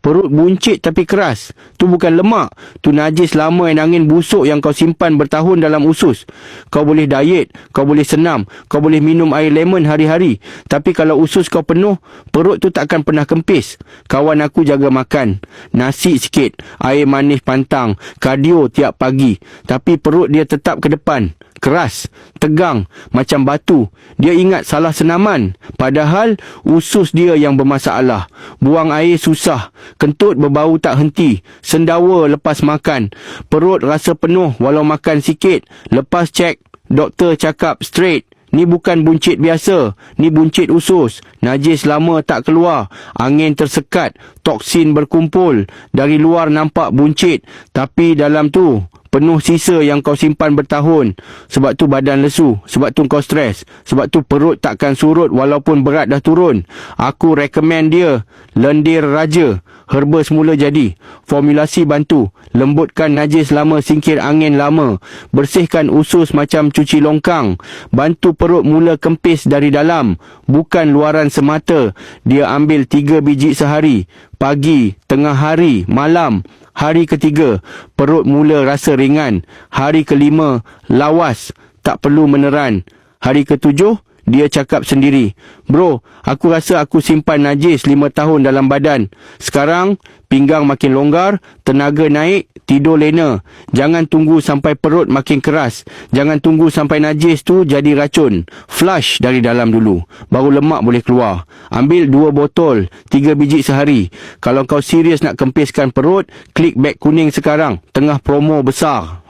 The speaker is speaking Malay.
Perut buncit tapi keras. Tu bukan lemak. Tu najis lama dan angin busuk yang kau simpan bertahun dalam usus. Kau boleh diet, kau boleh senam, kau boleh minum air lemon hari-hari. Tapi kalau usus kau penuh, perut tu takkan pernah kempis. Kawan aku jaga makan. Nasi sikit, air manis pantang, kardio tiap pagi. Tapi perut dia tetap ke depan. Keras, tegang, macam batu. Dia ingat salah senaman. Padahal usus dia yang bermasalah. Buang air susah. Kentut berbau tak henti. Sendawa lepas makan. Perut rasa penuh walau makan sikit. Lepas cek, doktor cakap straight. Ni bukan buncit biasa. Ni buncit usus. Najis lama tak keluar. Angin tersekat. Toksin berkumpul. Dari luar nampak buncit. Tapi dalam tu penuh sisa yang kau simpan bertahun. Sebab tu badan lesu. Sebab tu kau stres. Sebab tu perut takkan surut walaupun berat dah turun. Aku recommend dia. Lendir Raja. Herba semula jadi. Formulasi bantu. Lembutkan najis lama, singkir angin lama. Bersihkan usus macam cuci longkang. Bantu perut mula kempis dari dalam. Bukan luaran semata. Dia ambil 3 biji sehari. Pagi, tengah hari, malam. Hari ketiga, perut mula rasa ringan. Hari kelima, lawas. Tak perlu meneran. Hari ketujuh, dia cakap sendiri, "Bro, aku rasa aku simpan najis 5 tahun dalam badan. Sekarang, pinggang makin longgar, tenaga naik, tidur lena. Jangan tunggu sampai perut makin keras. Jangan tunggu sampai najis tu jadi racun. Flush dari dalam dulu. Baru lemak boleh keluar. Ambil 2 botol, 3 biji sehari. Kalau kau serius nak kempiskan perut, klik beg kuning sekarang. Tengah promo besar."